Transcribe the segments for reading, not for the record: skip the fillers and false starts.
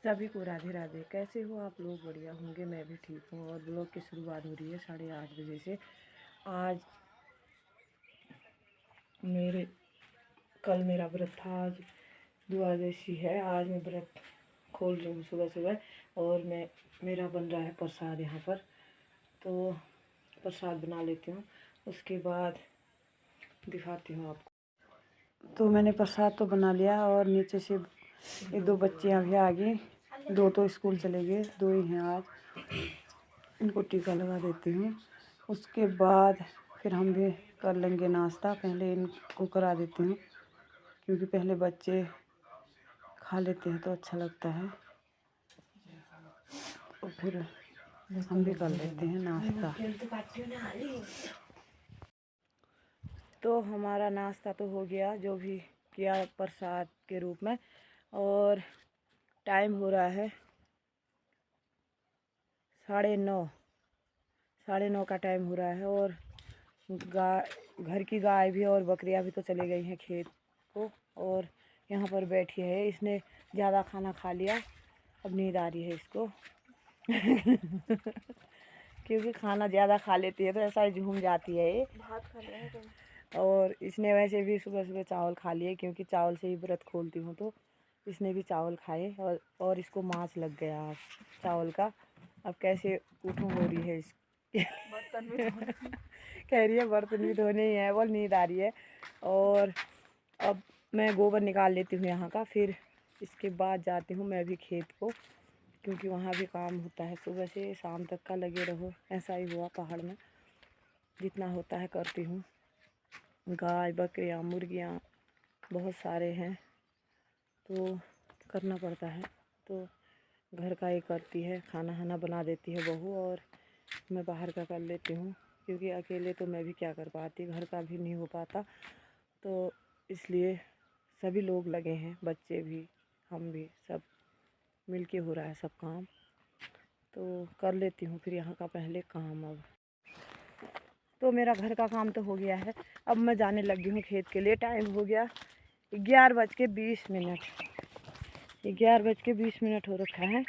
सभी को राधे राधे। कैसे हो आप लोग? बढ़िया होंगे, मैं भी ठीक हूँ। और ब्लॉग की शुरुआत हो रही है 8:30 बजे से। आज कल मेरा व्रत था, आज द्वादशी है। आज मैं व्रत खोल रही हूँ सुबह सुबह। और मेरा बन रहा है प्रसाद यहाँ पर, तो प्रसाद बना लेती हूँ, उसके बाद दिखाती हूँ आपको। तो मैंने प्रसाद तो बना लिया और नीचे से ये 2 बच्चे अभी आ गए। 2 तो स्कूल चले गए, 2 ही हैं आज। इनको टीका लगा देती हूँ, उसके बाद फिर हम भी कर लेंगे नाश्ता। पहले इनको करा देती हूँ, क्योंकि पहले बच्चे खा लेते हैं तो अच्छा लगता है, और फिर हम भी कर लेते हैं नाश्ता। तो हमारा नाश्ता तो हो गया, जो भी किया प्रसाद के रूप में। और टाइम हो रहा है 9:30, 9:30 का टाइम हो रहा है। और घर की गाय भी और बकरियां भी तो चली गई हैं खेत को, और यहाँ पर बैठी है। इसने ज़्यादा खाना खा लिया, अब नींद आ रही है इसको। क्योंकि खाना ज़्यादा खा लेती है तो ऐसा ही झूम जाती है ये। भात खा लिया है तो। और इसने वैसे भी सुबह सुबह चावल खा लिए, क्योंकि चावल से ही व्रत खोलती हूँ, तो इसने भी चावल खाए। और इसको मांस लग गया आज चावल का। अब कैसे उठूँ हो रही है इसकी। बर्तन भी कह रही है बर्तन भी धोने ही है, बोल नींद आ रही है। और अब मैं गोबर निकाल लेती हूँ यहाँ का, फिर इसके बाद जाती हूँ मैं भी खेत को, क्योंकि वहाँ भी काम होता है। सुबह से शाम तक का लगे रहो, ऐसा ही हुआ पहाड़ में। जितना होता है करती हूँ। गाय बकरियाँ मुर्गियाँ बहुत सारे हैं, तो करना पड़ता है। तो घर का ही करती है, खाना खाना बना देती है बहू, और मैं बाहर का कर लेती हूँ, क्योंकि अकेले तो मैं भी क्या कर पाती, घर का भी नहीं हो पाता। तो इसलिए सभी लोग लगे हैं, बच्चे भी, हम भी, सब मिलके हो रहा है सब काम। तो कर लेती हूँ फिर यहाँ का पहले काम। अब तो मेरा घर का काम तो हो गया है, अब मैं जाने लगी हूँ खेत के लिए। टाइम हो गया 11:20। 11:20 हो रखा है।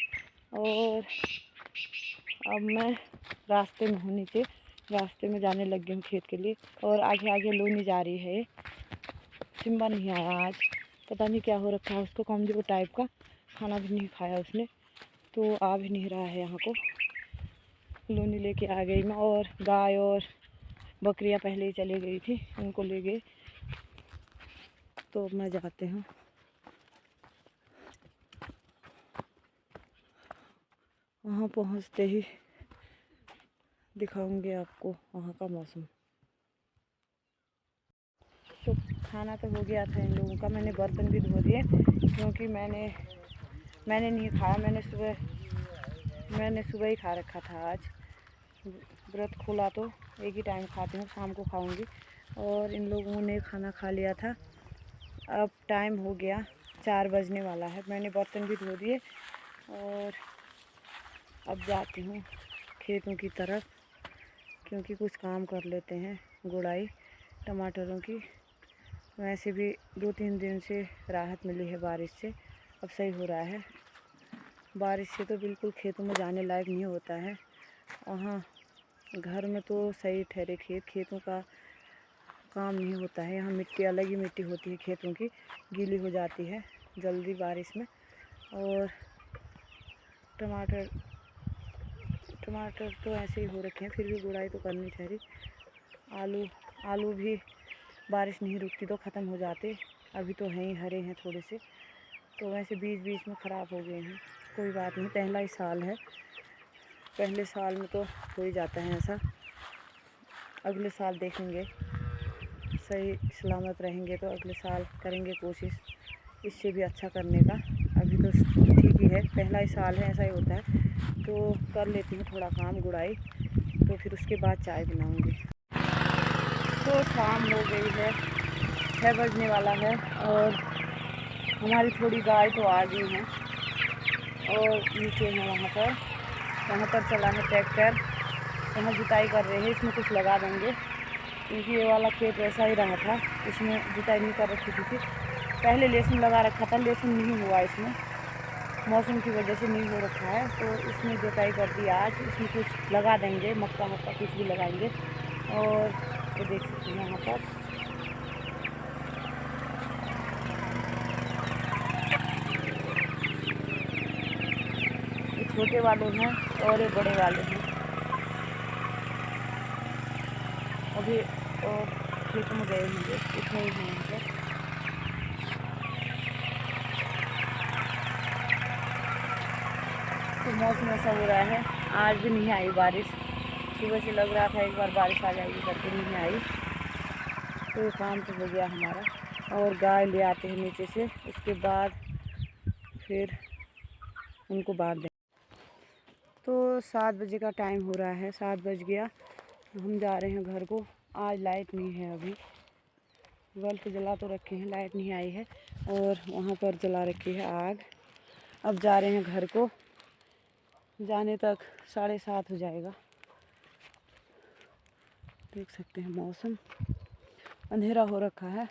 और अब मैं रास्ते में हूँ, नीचे रास्ते में जाने लगी हूँ खेत के लिए। और आगे आगे लोनी जा रही है। सिम्बा नहीं आया आज, पता नहीं क्या हो रखा है उसको, कमजोर टाइप का, खाना भी नहीं खाया उसने, तो आ भी नहीं रहा है यहाँ को। लोनी लेके आ गई मैं, और गाय और बकरियाँ पहले ही चली गई थी, उनको ले गए। तो अब मैं जाते हूँ। वहाँ पहुँचते ही दिखाऊंगी आपको वहाँ का मौसम। तो खाना तो हो गया था इन लोगों का, मैंने बर्तन भी धो दिए, क्योंकि मैंने नहीं खाया। मैंने सुबह ही खा रखा था। आज व्रत खोला तो एक ही टाइम खाती हूँ, शाम को खाऊंगी। और इन लोगों ने खाना खा लिया था। अब टाइम हो गया 4 बजने वाला है। मैंने बर्तन भी धो दिए, और अब जाती हूँ खेतों की तरफ, क्योंकि कुछ काम कर लेते हैं। गुड़ाई टमाटरों की, वैसे भी 2-3 दिन से राहत मिली है बारिश से, अब सही हो रहा है। बारिश से तो बिल्कुल खेतों में जाने लायक नहीं होता है। वहाँ घर में तो सही ठहरे, खेतों का काम नहीं होता है। यहाँ मिट्टी अलग ही मिट्टी होती है खेतों की, गीली हो जाती है जल्दी बारिश में। और टमाटर तो ऐसे ही हो रखे हैं, फिर भी गुड़ाई तो करनी ठहरी। आलू भी बारिश नहीं रुकती तो ख़त्म हो जाते, अभी तो हैं ही हरे हैं थोड़े से, तो वैसे बीच में ख़राब हो गए हैं। कोई बात नहीं, पहला ही साल है, पहले साल में तो हो ही जाता है ऐसा। अगले साल देखेंगे, सही सलामत रहेंगे तो अगले साल करेंगे कोशिश इससे भी अच्छा करने का। अभी तो ठीक ही है, पहला ही साल है, ऐसा ही होता है। तो कर लेती हूँ थोड़ा काम गुड़ाई, तो फिर उसके बाद चाय बनाऊँगी। तो शाम हो गई है, 6 बजने वाला है, और हमारी थोड़ी गाय तो आ गई हैं, और नीचे हैं वहाँ पर चला है ट्रैक्टर, वहाँ जुताई कर रहे हैं। इसमें कुछ लगा देंगे, क्योंकि ये वाला खेत वैसा ही रहा था, इसमें जुताई नहीं कर रखी थी। पहले लहसुन लगा रखा था, लहसुन नहीं हुआ इसमें, मौसम की वजह से नहीं हो रखा है, तो इसमें जुताई कर दी आज। इसमें कुछ लगा देंगे, मक्का मक्का कुछ भी लगाएंगे। और ये देख सकते हैं यहाँ पर ये छोटे वाले हैं और ये बड़े वाले हैं। अभी और खेत में गए होंगे, इतने ही हैं यहाँ पर। तो मौसम ऐसा हो रहा है, आज भी नहीं आई बारिश। सुबह से लग रहा था एक बार बारिश आ जाएगी करके, नहीं आई। तो ये काम तो हो गया हमारा। और गाय ले आते हैं नीचे से, उसके बाद फिर उनको बांध दें। तो 7 बजे का टाइम हो रहा है, 7 बज गया। हम जा रहे हैं घर को। आज लाइट नहीं है, अभी बल्ब जला तो रखे हैं, लाइट नहीं आई है। और वहाँ पर जला रखी है आग। अब जा रहे हैं घर को। जाने तक 7:30 हो जाएगा। देख सकते हैं मौसम अंधेरा हो रखा है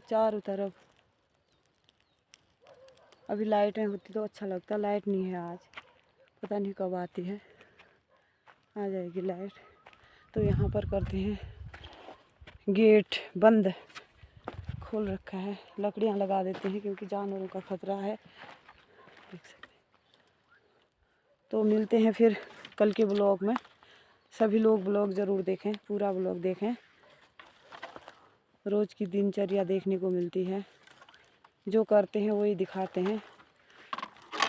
चारों तरफ। अभी लाइटें होती तो अच्छा लगता, लाइट नहीं है आज, पता नहीं कब आती है। आ जाएगी लाइट तो यहाँ पर करते हैं गेट बंद, खोल रखा है। लकड़ियाँ लगा देते हैं क्योंकि जानवरों का खतरा है। देख सकते हैं। तो मिलते हैं फिर कल के ब्लॉग में। सभी लोग ब्लॉग ज़रूर देखें, पूरा ब्लॉग देखें। रोज़ की दिनचर्या देखने को मिलती है, जो करते हैं वही दिखाते हैं।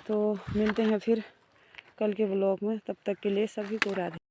तो मिलते हैं फिर कल के ब्लॉग में, तब तक के लिए सभी को राधे।